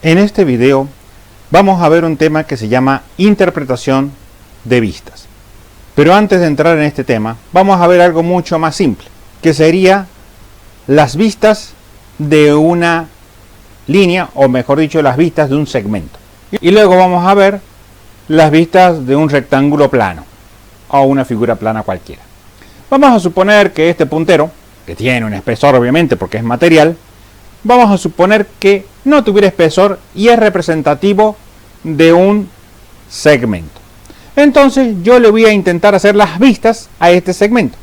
En este video vamos a ver un tema que se llama interpretación de vistas. Pero antes de entrar en este tema, vamos a ver algo mucho más simple, que sería las vistas de una línea, o mejor dicho, las vistas de un segmento. Y luego vamos a ver las vistas de un rectángulo plano, o una figura plana cualquiera. Vamos a suponer que este puntero, que tiene un espesor obviamente porque es material, vamos a suponer que no tuviera espesor y es representativo de un segmento. Entonces yo le voy a intentar hacer las vistas a este segmento.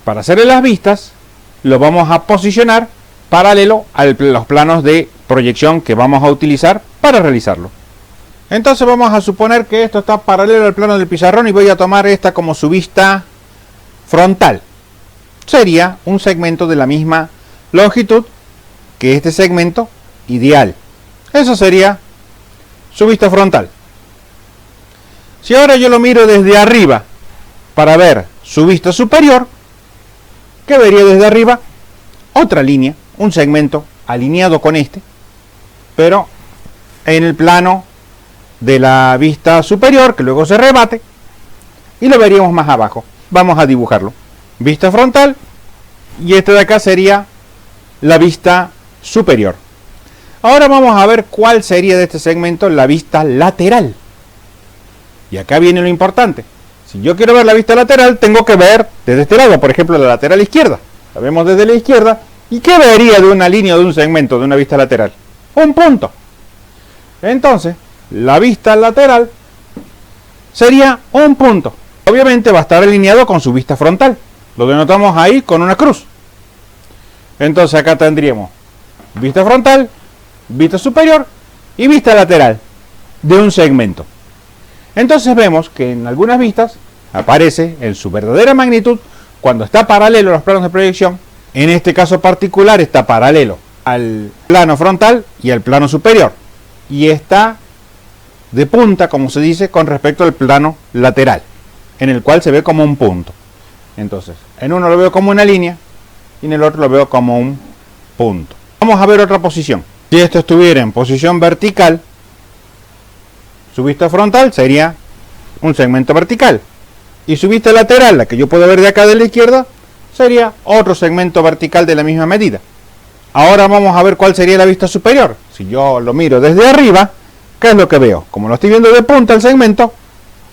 Para hacerle las vistas, lo vamos a posicionar paralelo a los planos de proyección que vamos a utilizar para realizarlo. Entonces vamos a suponer que esto está paralelo al plano del pizarrón y voy a tomar esta como su vista frontal. Sería un segmento de la misma longitud que este segmento ideal. Eso sería su vista frontal. Si ahora yo lo miro desde arriba para ver su vista superior, ¿qué vería desde arriba? Otra línea, un segmento alineado con este, pero en el plano de la vista superior, que luego se rebate, y lo veríamos más abajo. Vamos a dibujarlo. Vista frontal, y este de acá sería la vista superior. Ahora vamos a ver cuál sería de este segmento la vista lateral. Y acá viene lo importante. Si yo quiero ver la vista lateral, tengo que ver desde este lado, por ejemplo, la lateral izquierda. La vemos desde la izquierda. ¿Y qué vería de una línea o de un segmento de una vista lateral? Un punto. Entonces, la vista lateral sería un punto. Obviamente va a estar alineado con su vista frontal. Lo denotamos ahí con una cruz. Entonces acá tendríamos vista frontal, vista superior y vista lateral de un segmento. Entonces vemos que en algunas vistas aparece en su verdadera magnitud cuando está paralelo a los planos de proyección. En este caso particular está paralelo al plano frontal y al plano superior. Y está de punta, como se dice, con respecto al plano lateral, en el cual se ve como un punto. Entonces, en uno lo veo como una línea y en el otro lo veo como un punto. Vamos a ver otra posición. Si esto estuviera en posición vertical, su vista frontal sería un segmento vertical. Y su vista lateral, la que yo puedo ver de acá de la izquierda, sería otro segmento vertical de la misma medida. Ahora vamos a ver cuál sería la vista superior. Si yo lo miro desde arriba, ¿qué es lo que veo? Como lo estoy viendo de punta el segmento,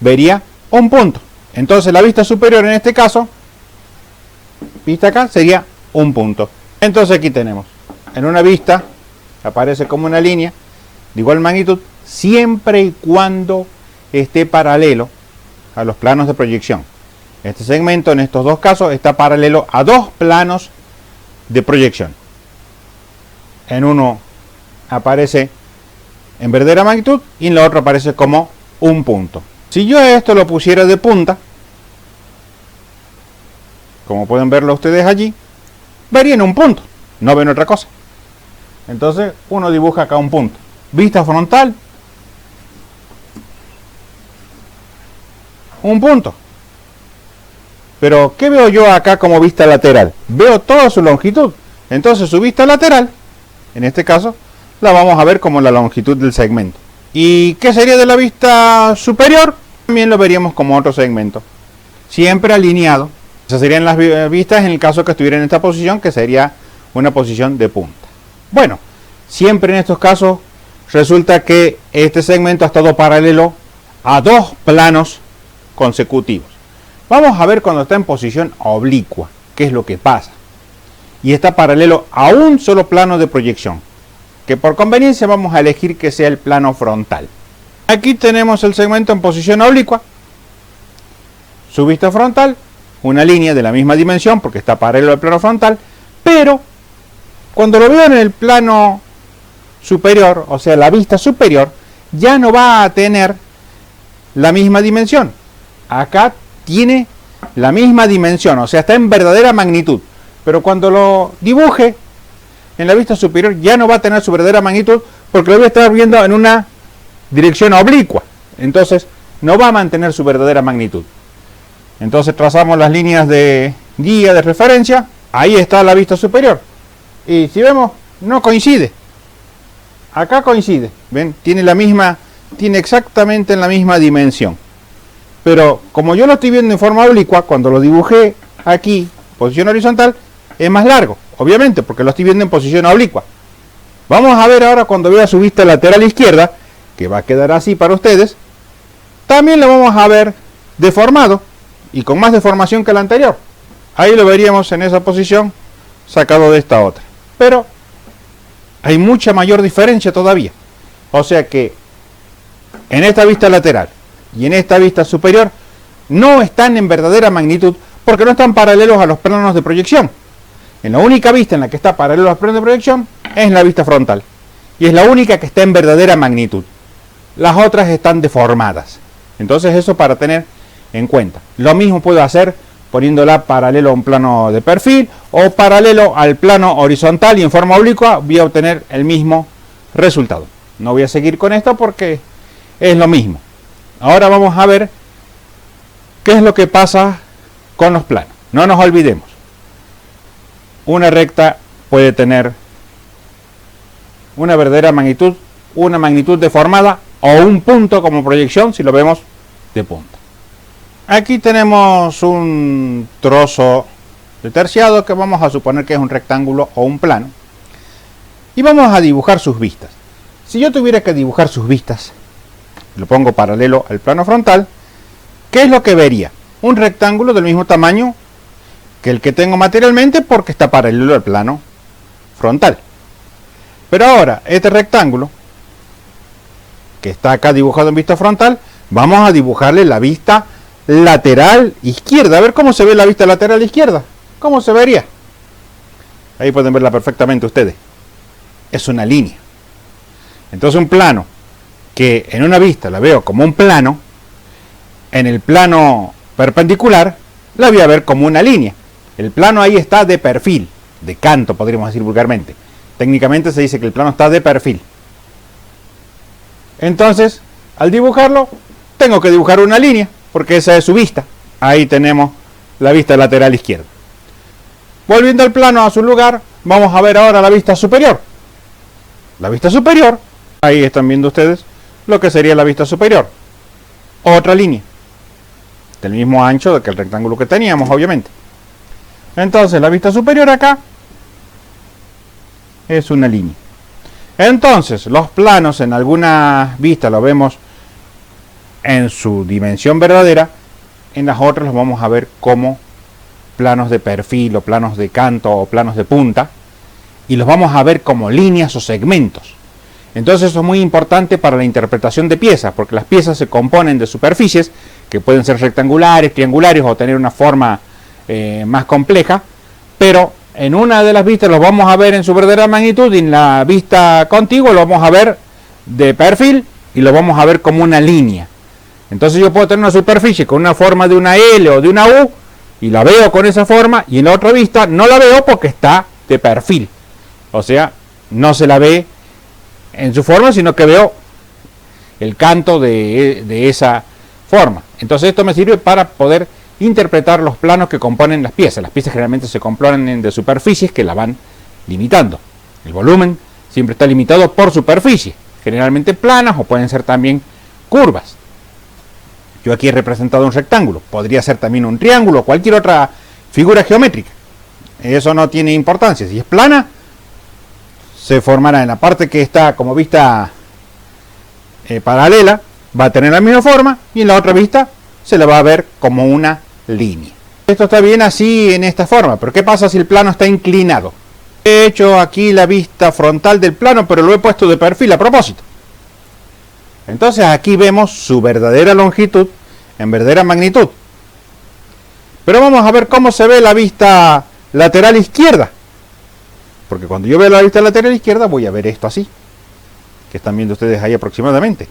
vería un punto. Entonces la vista superior en este caso, vista acá, sería un punto. Entonces aquí tenemos, en una vista, aparece como una línea de igual magnitud, siempre y cuando esté paralelo a los planos de proyección. Este segmento en estos dos casos está paralelo a dos planos de proyección. En uno aparece en verdadera magnitud y en la otra aparece como un punto. Si yo esto lo pusiera de punta, como pueden verlo ustedes allí, verían un punto, no ven otra cosa. Entonces uno dibuja acá un punto. Vista frontal, un punto. Pero ¿qué veo yo acá como vista lateral? Veo toda su longitud. Entonces su vista lateral, en este caso, la vamos a ver como la longitud del segmento. ¿Y qué sería de la vista superior? También lo veríamos como otro segmento, siempre alineado. Esas serían las vistas en el caso que estuviera en esta posición, que sería una posición de punta. Bueno, siempre en estos casos resulta que este segmento ha estado paralelo a dos planos consecutivos. Vamos a ver cuando está en posición oblicua, qué es lo que pasa. Y está paralelo a un solo plano de proyección, que por conveniencia vamos a elegir que sea el plano frontal. Aquí tenemos el segmento en posición oblicua, su vista frontal, una línea de la misma dimensión porque está paralelo al plano frontal, pero cuando lo veo en el plano superior, o sea la vista superior, ya no va a tener la misma dimensión. Acá tiene la misma dimensión, o sea está en verdadera magnitud, pero cuando lo dibuje en la vista superior ya no va a tener su verdadera magnitud porque lo voy a estar viendo en una dirección oblicua, entonces no va a mantener su verdadera magnitud. Entonces trazamos las líneas de guía, de referencia, ahí está la vista superior, y si vemos no coincide, acá coincide, ven, tiene exactamente la misma dimensión. Pero como yo lo estoy viendo en forma oblicua, cuando lo dibujé aquí, posición horizontal, es más largo, obviamente, porque lo estoy viendo en posición oblicua. Vamos a ver ahora cuando vea su vista lateral izquierda, que va a quedar así para ustedes, también lo vamos a ver deformado y con más deformación que la anterior. Ahí lo veríamos en esa posición sacado de esta otra. Pero hay mucha mayor diferencia todavía. O sea que en esta vista lateral y en esta vista superior no están en verdadera magnitud porque no están paralelos a los planos de proyección. En la única vista en la que está paralelo a los planos de proyección es la vista frontal. Y es la única que está en verdadera magnitud. Las otras están deformadas. Entonces eso para tener en cuenta. Lo mismo puedo hacer poniéndola paralelo a un plano de perfil o paralelo al plano horizontal y en forma oblicua voy a obtener el mismo resultado. No voy a seguir con esto porque es lo mismo. Ahora vamos a ver qué es lo que pasa con los planos. No nos olvidemos. Una recta puede tener una verdadera magnitud, una magnitud deformada o un punto como proyección si lo vemos de punta. Aquí tenemos un trozo de terciado que vamos a suponer que es un rectángulo o un plano. Y vamos a dibujar sus vistas. Si yo tuviera que dibujar sus vistas, lo pongo paralelo al plano frontal, ¿qué es lo que vería? Un rectángulo del mismo tamaño que el que tengo materialmente porque está paralelo al plano frontal. Pero ahora, este rectángulo, que está acá dibujado en vista frontal, vamos a dibujarle la vista lateral izquierda. A ver cómo se ve la vista lateral izquierda. ¿Cómo se vería? Ahí pueden verla perfectamente ustedes. Es una línea. Entonces un plano que en una vista la veo como un plano, en el plano perpendicular la voy a ver como una línea. El plano ahí está de perfil, de canto podríamos decir vulgarmente. Técnicamente se dice que el plano está de perfil. Entonces, al dibujarlo, tengo que dibujar una línea, porque esa es su vista. Ahí tenemos la vista lateral izquierda. Volviendo al plano a su lugar, vamos a ver ahora la vista superior. La vista superior, ahí están viendo ustedes lo que sería la vista superior. Otra línea, del mismo ancho que el rectángulo que teníamos, obviamente. Entonces, la vista superior acá es una línea. Entonces, los planos en algunas vistas lo vemos en su dimensión verdadera, en las otras los vamos a ver como planos de perfil o planos de canto o planos de punta, y los vamos a ver como líneas o segmentos. Entonces eso es muy importante para la interpretación de piezas, porque las piezas se componen de superficies que pueden ser rectangulares, triangulares o tener una forma más compleja, pero en una de las vistas los vamos a ver en su verdadera magnitud y en la vista contigua lo vamos a ver de perfil y lo vamos a ver como una línea. Entonces yo puedo tener una superficie con una forma de una L o de una U y la veo con esa forma, y en la otra vista no la veo porque está de perfil. O sea, no se la ve en su forma, sino que veo el canto de esa forma. Entonces esto me sirve para poder interpretar los planos que componen las piezas. Las piezas generalmente se componen de superficies que la van limitando. El volumen siempre está limitado por superficie, generalmente planas o pueden ser también curvas. Yo aquí he representado un rectángulo, podría ser también un triángulo o cualquier otra figura geométrica. Eso no tiene importancia. Si es plana, se formará en la parte que está como vista paralela, va a tener la misma forma, y en la otra vista se le va a ver como una línea. Esto está bien así en esta forma, pero ¿qué pasa si el plano está inclinado? He hecho aquí la vista frontal del plano, pero lo he puesto de perfil a propósito. Entonces aquí vemos su verdadera longitud en verdadera magnitud. Pero vamos a ver cómo se ve la vista lateral izquierda. Porque cuando yo veo la vista lateral izquierda voy a ver esto así, que están viendo ustedes ahí aproximadamente.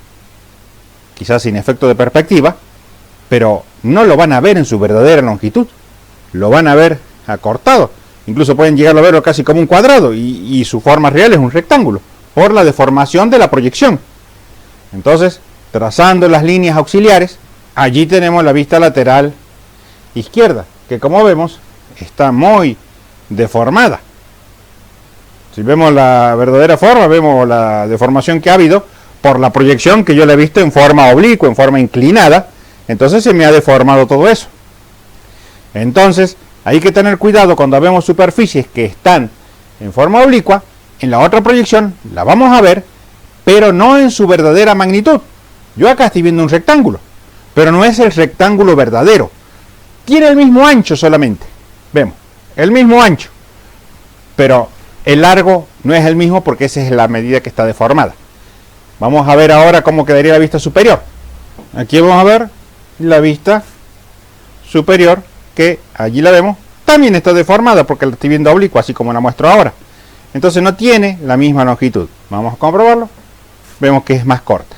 Quizás sin efecto de perspectiva, pero no lo van a ver en su verdadera longitud. Lo van a ver acortado. Incluso pueden llegar a verlo casi como un cuadrado y su forma real es un rectángulo, por la deformación de la proyección. Entonces, trazando las líneas auxiliares, allí tenemos la vista lateral izquierda, que como vemos está muy deformada. Si vemos la verdadera forma, vemos la deformación que ha habido por la proyección que yo le he visto en forma oblicua, en forma inclinada. Entonces se me ha deformado todo eso. Entonces hay que tener cuidado cuando vemos superficies que están en forma oblicua. En la otra proyección la vamos a ver, pero no en su verdadera magnitud. Yo acá estoy viendo un rectángulo, pero no es el rectángulo verdadero. Tiene el mismo ancho solamente. Vemos, el mismo ancho. Pero el largo no es el mismo porque esa es la medida que está deformada. Vamos a ver ahora cómo quedaría la vista superior. Aquí vamos a ver la vista superior, que allí la vemos. También está deformada porque la estoy viendo oblicua, así como la muestro ahora. Entonces no tiene la misma longitud. Vamos a comprobarlo. Vemos que es más corta.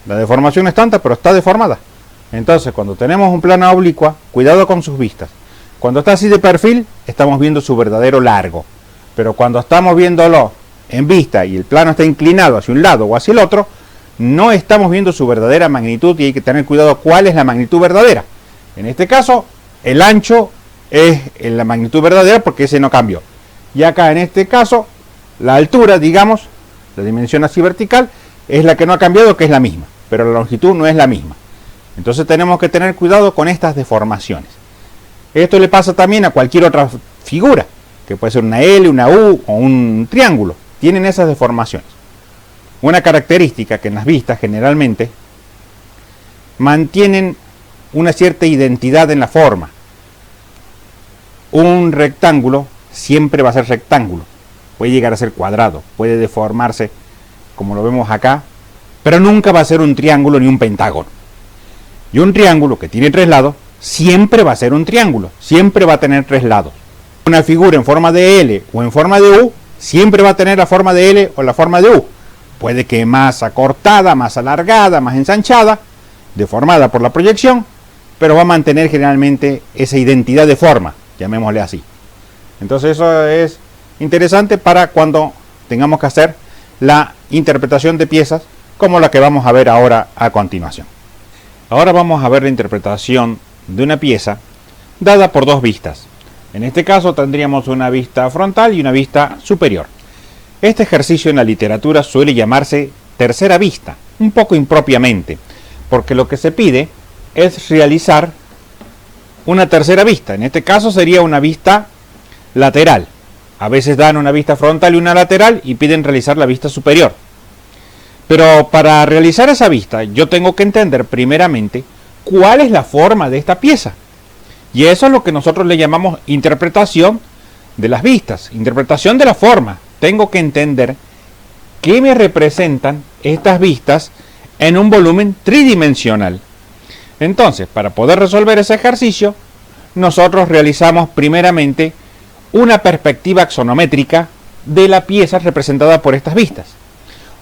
La deformación es tanta, pero está deformada. Entonces, cuando tenemos un plano oblicua, cuidado con sus vistas. Cuando está así de perfil, estamos viendo su verdadero largo. Pero cuando estamos viéndolo en vista y el plano está inclinado hacia un lado o hacia el otro, no estamos viendo su verdadera magnitud y hay que tener cuidado cuál es la magnitud verdadera. En este caso, el ancho es la magnitud verdadera porque ese no cambió. Y acá en este caso, la altura, digamos, la dimensión así vertical, es la que no ha cambiado, que es la misma. Pero la longitud no es la misma. Entonces tenemos que tener cuidado con estas deformaciones. Esto le pasa también a cualquier otra figura, que puede ser una L, una U o un triángulo. Tienen esas deformaciones. Una característica que en las vistas generalmente mantienen una cierta identidad en la forma. Un rectángulo siempre va a ser rectángulo. Puede llegar a ser cuadrado, puede deformarse como lo vemos acá, pero nunca va a ser un triángulo ni un pentágono. Y un triángulo que tiene tres lados siempre va a ser un triángulo, siempre va a tener tres lados. Una figura en forma de L o en forma de U siempre va a tener la forma de L o la forma de U. Puede que más acortada, más alargada, más ensanchada, deformada por la proyección, pero va a mantener generalmente esa identidad de forma, llamémosle así. Entonces eso es interesante para cuando tengamos que hacer la interpretación de piezas como la que vamos a ver ahora a continuación. Ahora vamos a ver la interpretación de una pieza dada por dos vistas. En este caso tendríamos una vista frontal y una vista superior. Este ejercicio en la literatura suele llamarse tercera vista, un poco impropiamente, porque lo que se pide es realizar una tercera vista. En este caso sería una vista lateral. A veces dan una vista frontal y una lateral y piden realizar la vista superior. Pero para realizar esa vista yo tengo que entender primeramente cuál es la forma de esta pieza. Y eso es lo que nosotros le llamamos interpretación de las vistas, interpretación de la forma. Tengo que entender qué me representan estas vistas en un volumen tridimensional. Entonces, para poder resolver ese ejercicio, nosotros realizamos primeramente una perspectiva axonométrica de la pieza representada por estas vistas.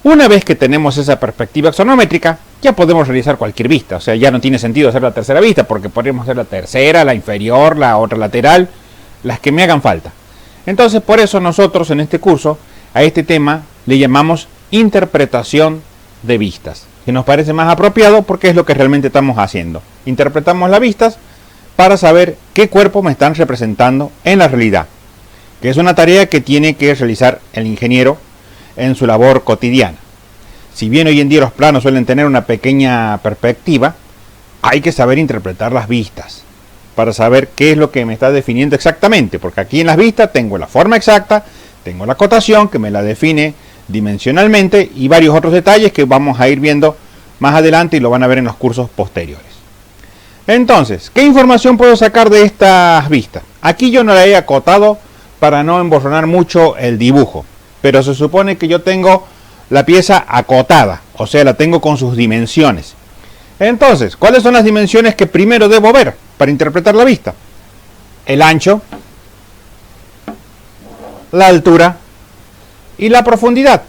Una vez que tenemos esa perspectiva axonométrica, ya podemos realizar cualquier vista. O sea, ya no tiene sentido hacer la tercera vista, porque podríamos hacer la tercera, la inferior, la otra lateral, las que me hagan falta. Entonces, por eso nosotros en este curso, a este tema, le llamamos interpretación de vistas, que nos parece más apropiado porque es lo que realmente estamos haciendo. Interpretamos las vistas para saber qué cuerpo me están representando en la realidad, que es una tarea que tiene que realizar el ingeniero en su labor cotidiana. Si bien hoy en día los planos suelen tener una pequeña perspectiva, hay que saber interpretar las vistas para saber qué es lo que me está definiendo exactamente, porque aquí en las vistas tengo la forma exacta, tengo la cotación que me la define dimensionalmente y varios otros detalles que vamos a ir viendo más adelante y lo van a ver en los cursos posteriores. Entonces, ¿qué información puedo sacar de estas vistas? Aquí yo no la he acotado para no emborronar mucho el dibujo, pero se supone que yo tengo la pieza acotada, o sea, la tengo con sus dimensiones. Entonces, ¿cuáles son las dimensiones que primero debo ver para interpretar la vista? El ancho, la altura y la profundidad,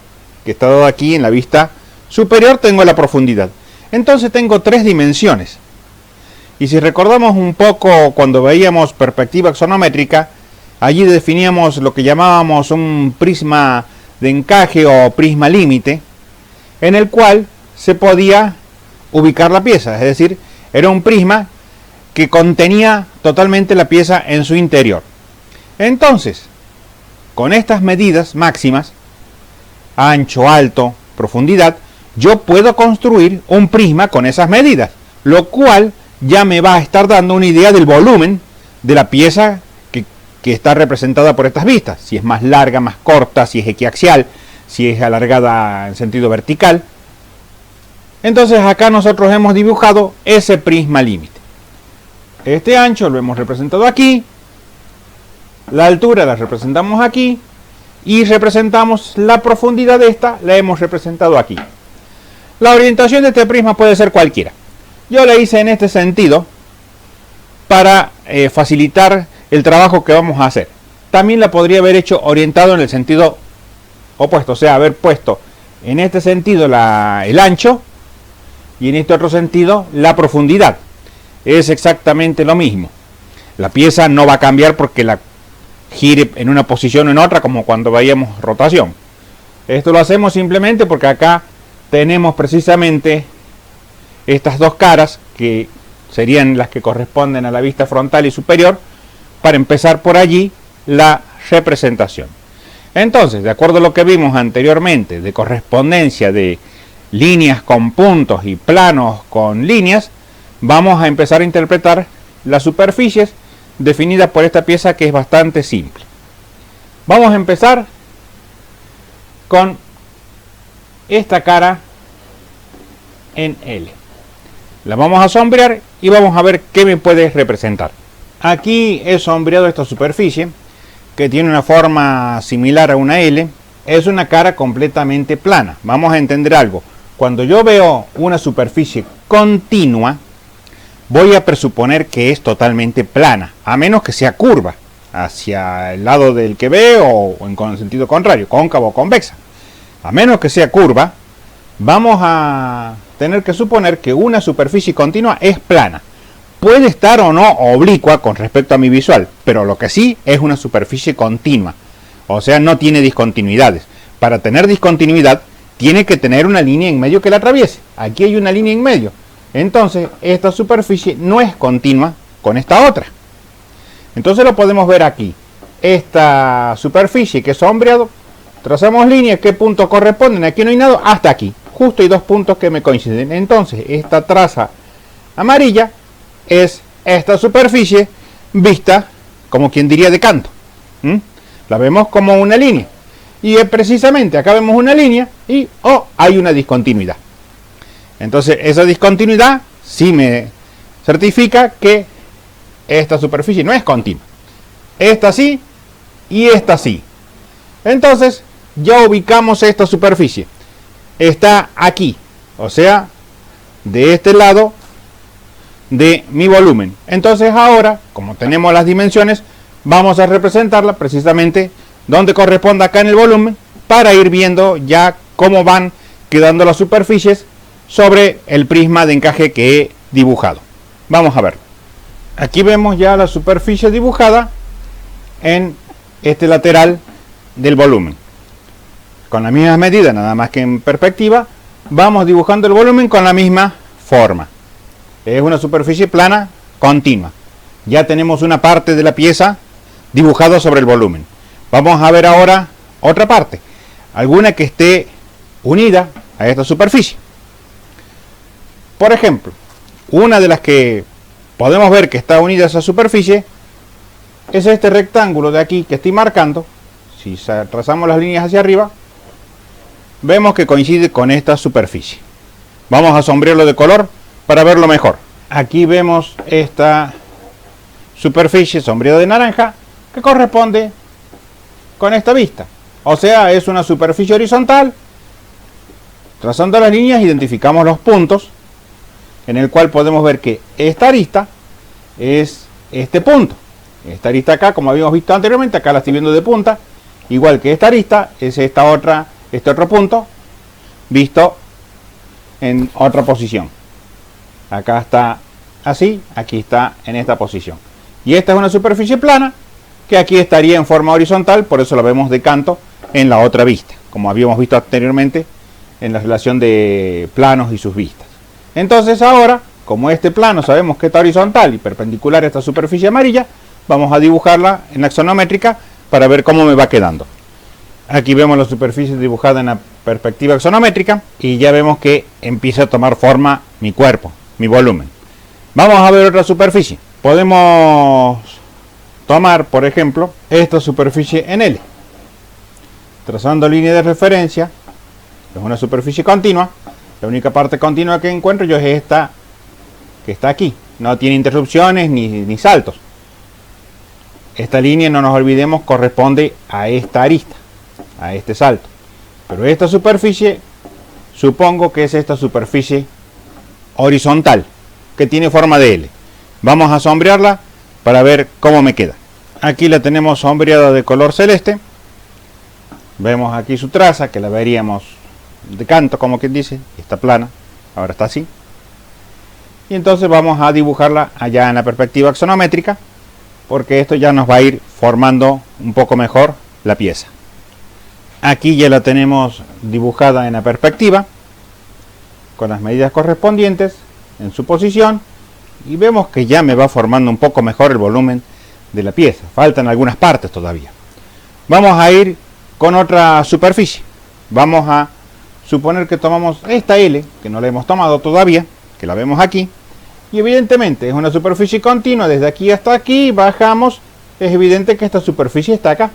que está dado aquí en la vista superior. Tengo la profundidad. Entonces tengo tres dimensiones. Y si recordamos un poco cuando veíamos perspectiva axonométrica, allí definíamos lo que llamábamos un prisma de encaje o prisma límite, en el cual se podía ubicar la pieza, es decir, era un prisma que contenía totalmente la pieza en su interior. Entonces, con estas medidas máximas, ancho, alto, profundidad, yo puedo construir un prisma con esas medidas, lo cual ya me va a estar dando una idea del volumen de la pieza que está representada por estas vistas, si es más larga, más corta, si es equiaxial, si es alargada en sentido vertical. Entonces acá nosotros hemos dibujado ese prisma límite. Este ancho lo hemos representado aquí, la altura la representamos aquí, y representamos la profundidad de esta, la hemos representado aquí. La orientación de este prisma puede ser cualquiera. Yo la hice en este sentido para facilitar el trabajo que vamos a hacer. También la podría haber hecho orientado en el sentido opuesto, o sea, haber puesto en este sentido el ancho y en este otro sentido la profundidad. Es exactamente lo mismo. La pieza no va a cambiar porque la gire en una posición o en otra, como cuando veíamos rotación. Esto lo hacemos simplemente porque acá tenemos precisamente estas dos caras que serían las que corresponden a la vista frontal y superior, para empezar por allí la representación. Entonces, de acuerdo a lo que vimos anteriormente de correspondencia de líneas con puntos y planos con líneas, vamos a empezar a interpretar las superficies definidas por esta pieza, que es bastante simple. Vamos a empezar con esta cara en L. La vamos a sombrear y vamos a ver qué me puede representar. Aquí he sombreado esta superficie, que tiene una forma similar a una L. Es una cara completamente plana. Vamos a entender algo. Cuando yo veo una superficie continua, voy a presuponer que es totalmente plana, a menos que sea curva hacia el lado del que veo o en sentido contrario, cóncavo o convexa. A menos que sea curva, vamos a tener que suponer que una superficie continua es plana. Puede estar o no oblicua con respecto a mi visual, pero lo que sí es una superficie continua, o sea, no tiene discontinuidades. Para tener discontinuidad, tiene que tener una línea en medio que la atraviese. Aquí hay una línea en medio. Entonces, esta superficie no es continua con esta otra. Entonces lo podemos ver aquí. Esta superficie que es sombreado, trazamos líneas, ¿qué puntos corresponden? Aquí no hay nada, hasta aquí. Justo hay dos puntos que me coinciden. Entonces, esta traza amarilla es esta superficie vista, como quien diría, de canto. La vemos como una línea. Y precisamente acá vemos una línea y hay una discontinuidad. Entonces esa discontinuidad sí me certifica que esta superficie no es continua. Esta sí y esta sí. Entonces ya ubicamos esta superficie. Está aquí, o sea, de este lado de mi volumen. Entonces ahora, como tenemos las dimensiones, vamos a representarla precisamente donde corresponde acá en el volumen, para ir viendo ya cómo van quedando las superficies sobre el prisma de encaje que he dibujado. Vamos a ver. Aquí vemos ya la superficie dibujada en este lateral del volumen. Con la misma medida, nada más que en perspectiva, vamos dibujando el volumen con la misma forma. Es una superficie plana continua. Ya tenemos una parte de la pieza dibujada sobre el volumen. Vamos a ver ahora otra parte, alguna que esté unida a esta superficie. Por ejemplo, una de las que podemos ver que está unida a esa superficie es este rectángulo de aquí que estoy marcando. Si trazamos las líneas hacia arriba, vemos que coincide con esta superficie. Vamos a sombrearlo de color para verlo mejor. Aquí vemos esta superficie sombreada de naranja que corresponde con esta vista. O sea, es una superficie horizontal. Trazando las líneas identificamos los puntos en el cual podemos ver que esta arista es este punto. Esta arista acá, como habíamos visto anteriormente, acá la estoy viendo de punta, igual que esta arista es este otro punto visto en otra posición. Acá está así, aquí está en esta posición. Y esta es una superficie plana que aquí estaría en forma horizontal, por eso la vemos de canto en la otra vista, como habíamos visto anteriormente en la relación de planos y sus vistas. Entonces ahora, como este plano sabemos que está horizontal y perpendicular a esta superficie amarilla, vamos a dibujarla en axonométrica para ver cómo me va quedando. Aquí vemos la superficie dibujada en la perspectiva axonométrica y ya vemos que empieza a tomar forma mi cuerpo, mi volumen. Vamos a ver otra superficie. Podemos tomar, por ejemplo, esta superficie en L. Trazando línea de referencia, es una superficie continua. La única parte continua que encuentro yo es esta que está aquí. No tiene interrupciones ni saltos. Esta línea, no nos olvidemos, corresponde a esta arista, a este salto. Pero esta superficie, supongo que es esta superficie horizontal, que tiene forma de L. Vamos a sombrearla para ver cómo me queda. Aquí la tenemos sombreada de color celeste. Vemos aquí su traza, que la veríamos de canto, como quien dice. Está plana, ahora está así. Y entonces vamos a dibujarla allá en la perspectiva axonométrica, porque esto ya nos va a ir formando un poco mejor la pieza. Aquí ya la tenemos dibujada en la perspectiva, con las medidas correspondientes, en su posición, y vemos que ya me va formando un poco mejor el volumen de la pieza. Faltan algunas partes todavía. Vamos a ir con otra superficie. Vamos a suponer que tomamos esta L, que no la hemos tomado todavía, que la vemos aquí, y evidentemente es una superficie continua. Desde aquí hasta aquí bajamos, es evidente que esta superficie está acá.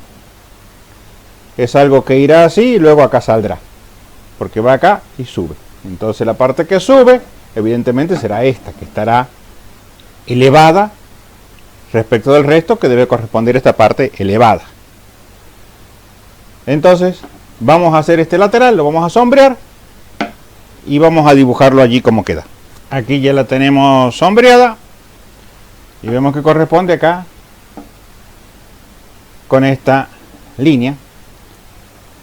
Es algo que irá así y luego acá saldrá, porque va acá y sube. Entonces la parte que sube evidentemente será esta, que estará elevada respecto del resto, que debe corresponder a esta parte elevada. Entonces vamos a hacer este lateral, lo vamos a sombrear y vamos a dibujarlo allí como queda. Aquí ya la tenemos sombreada y vemos que corresponde acá con esta línea,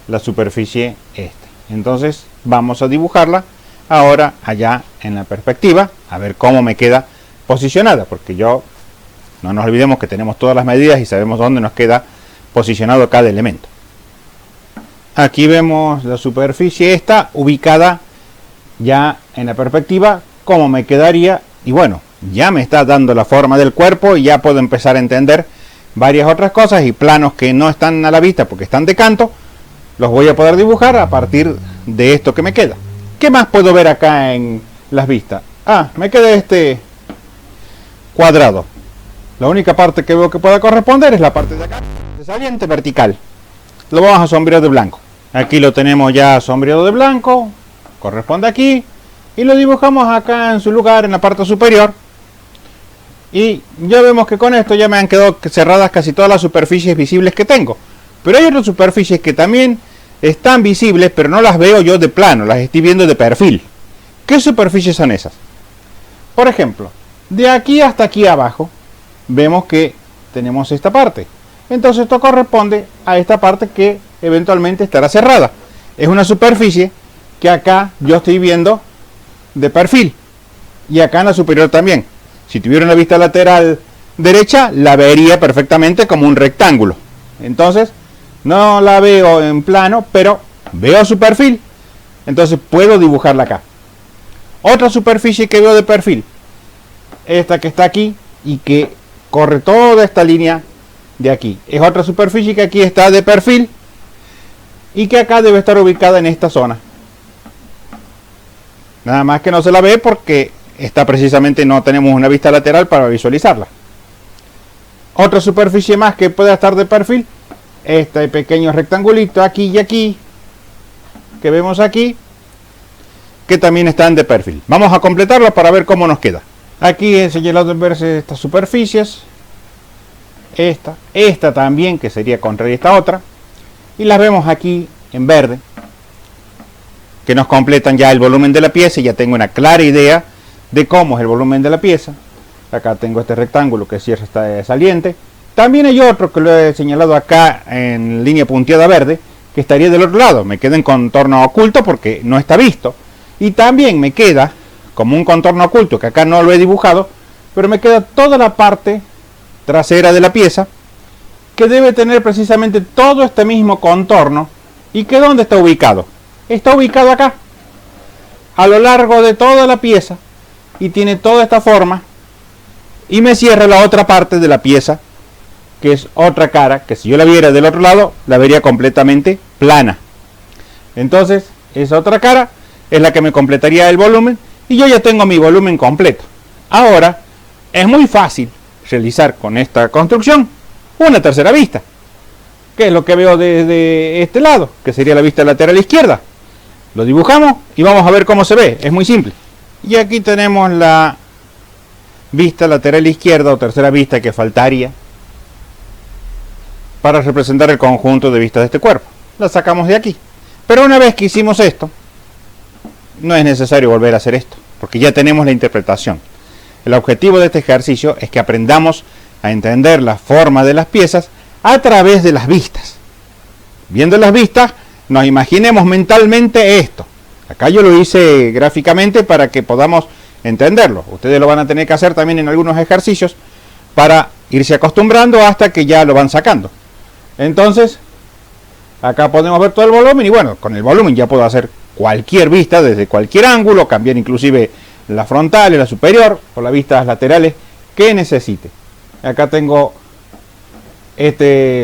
la superficie esta. Entonces vamos a dibujarla ahora allá en la perspectiva, a ver cómo me queda posicionada, porque no nos olvidemos que tenemos todas las medidas y sabemos dónde nos queda posicionado cada elemento. Aquí vemos la superficie esta ubicada ya en la perspectiva, cómo me quedaría, y bueno, ya me está dando la forma del cuerpo y ya puedo empezar a entender varias otras cosas, y planos que no están a la vista porque están de canto, los voy a poder dibujar a partir de esto que me queda. ¿Qué más puedo ver acá en las vistas? Me queda este cuadrado. La única parte que veo que pueda corresponder es la parte de acá, de saliente vertical. Lo vamos a sombrear de blanco. Aquí lo tenemos ya sombreado de blanco, corresponde aquí, y lo dibujamos acá en su lugar, en la parte superior. Y ya vemos que con esto ya me han quedado cerradas casi todas las superficies visibles que tengo. Pero hay otras superficies que también están visibles, pero no las veo yo de plano, las estoy viendo de perfil. ¿Qué superficies son esas? Por ejemplo, de aquí hasta aquí abajo, vemos que tenemos esta parte. Entonces esto corresponde a esta parte que eventualmente estará cerrada. Es una superficie que acá yo estoy viendo de perfil, y acá en la superior también. Si tuviera una vista lateral derecha, la vería perfectamente como un rectángulo. Entonces no la veo en plano, pero veo su perfil, entonces puedo dibujarla acá. Otra superficie que veo de perfil, esta que está aquí y que corre toda esta línea de aquí, es otra superficie que aquí está de perfil y que acá debe estar ubicada en esta zona. Nada más que no se la ve porque está precisamente, no tenemos una vista lateral para visualizarla. Otra superficie más que pueda estar de perfil, este pequeño rectangulito aquí y aquí que vemos aquí, que también están de perfil. Vamos a completarlo para ver cómo nos queda. Aquí he señalado en verse estas superficies, esta también, que sería contraria a esta otra, y las vemos aquí en verde, que nos completan ya el volumen de la pieza, y ya tengo una clara idea de cómo es el volumen de la pieza. Acá tengo este rectángulo que cierra esta saliente. También hay otro que lo he señalado acá en línea punteada verde, que estaría del otro lado. Me queda en contorno oculto porque no está visto. Y también me queda como un contorno oculto, que acá no lo he dibujado, pero me queda toda la parte trasera de la pieza, que debe tener precisamente todo este mismo contorno. ¿Y que dónde está ubicado? Está ubicado acá, a lo largo de toda la pieza, y tiene toda esta forma, y me cierra la otra parte de la pieza que es otra cara, que si yo la viera del otro lado, la vería completamente plana. Entonces, esa otra cara es la que me completaría el volumen, y yo ya tengo mi volumen completo. Ahora, es muy fácil realizar con esta construcción una tercera vista, que es lo que veo desde este lado, que sería la vista lateral izquierda. Lo dibujamos y vamos a ver cómo se ve. Es muy simple. Y aquí tenemos la vista lateral izquierda o tercera vista que faltaría para representar el conjunto de vistas de este cuerpo. La sacamos de aquí. Pero una vez que hicimos esto, no es necesario volver a hacer esto, porque ya tenemos la interpretación. El objetivo de este ejercicio es que aprendamos a entender la forma de las piezas a través de las vistas. Viendo las vistas, nos imaginemos mentalmente esto. Acá yo lo hice gráficamente para que podamos entenderlo. Ustedes lo van a tener que hacer también en algunos ejercicios para irse acostumbrando hasta que ya lo van sacando. Entonces, acá podemos ver todo el volumen y bueno, con el volumen ya puedo hacer cualquier vista desde cualquier ángulo, cambiar inclusive la frontal y la superior o las vistas laterales que necesite. Acá tengo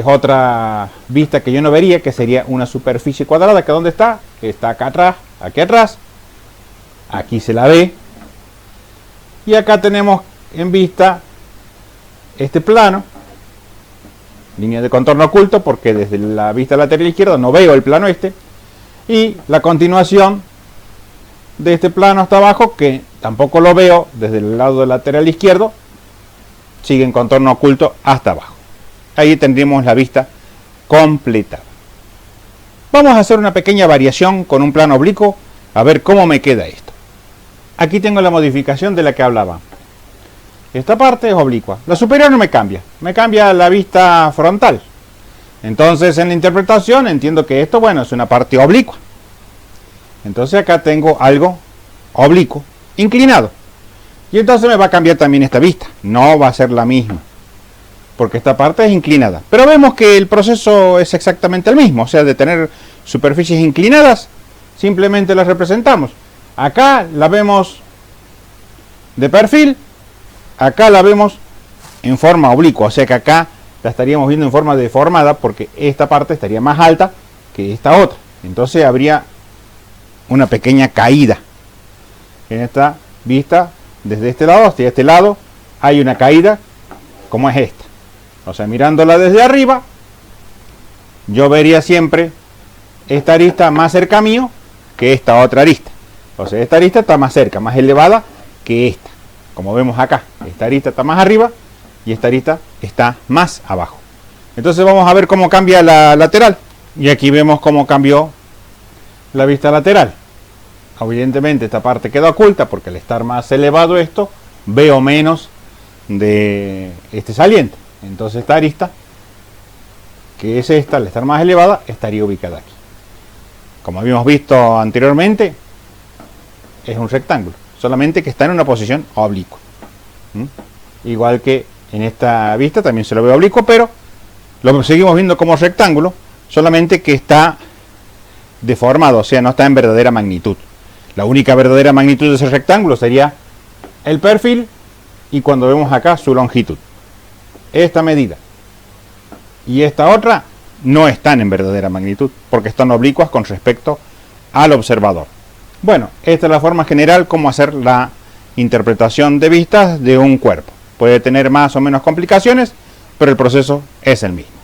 otra vista que yo no vería, que sería una superficie cuadrada, que ¿dónde está? Que está acá atrás, aquí se la ve, y acá tenemos en vista este plano, línea de contorno oculto, porque desde la vista lateral izquierda no veo el plano y la continuación de este plano hasta abajo, que tampoco lo veo desde el lado lateral izquierdo, sigue en contorno oculto hasta abajo. Ahí tendríamos la vista completada. Vamos a hacer una pequeña variación con un plano oblicuo, a ver cómo me queda esto. Aquí tengo la modificación de la que hablaba. Esta parte es oblicua. La superior no me cambia la vista frontal. Entonces en la interpretación entiendo que esto, bueno, es una parte oblicua. Entonces acá tengo algo oblicuo, inclinado. Y entonces me va a cambiar también esta vista. No va a ser la misma, porque esta parte es inclinada. Pero vemos que el proceso es exactamente el mismo. O sea, de tener superficies inclinadas, simplemente las representamos. Acá la vemos de perfil, acá la vemos en forma oblicua. O sea que acá la estaríamos viendo en forma deformada, porque esta parte estaría más alta que esta otra. Entonces habría una pequeña caída en esta vista. Desde este lado hasta este lado hay una caída como es esta. O sea, mirándola desde arriba, yo vería siempre esta arista más cerca mío que esta otra arista. O sea, esta arista está más cerca, más elevada que esta. Como vemos acá, esta arista está más arriba y esta arista está más abajo. Entonces vamos a ver cómo cambia la lateral. Y aquí vemos cómo cambió la vista lateral. Evidentemente esta parte queda oculta porque al estar más elevado esto, veo menos de este saliente. Entonces esta arista, que es esta, al estar más elevada, estaría ubicada aquí. Como habíamos visto anteriormente, es un rectángulo, solamente que está en una posición oblicua. Igual que en esta vista también se lo ve oblicuo, pero lo seguimos viendo como rectángulo, solamente que está deformado, o sea, no está en verdadera magnitud. La única verdadera magnitud de ese rectángulo sería el perfil y cuando vemos acá su longitud. Esta medida y esta otra no están en verdadera magnitud porque están oblicuas con respecto al observador. Bueno, esta es la forma general como hacer la interpretación de vistas de un cuerpo. Puede tener más o menos complicaciones, pero el proceso es el mismo.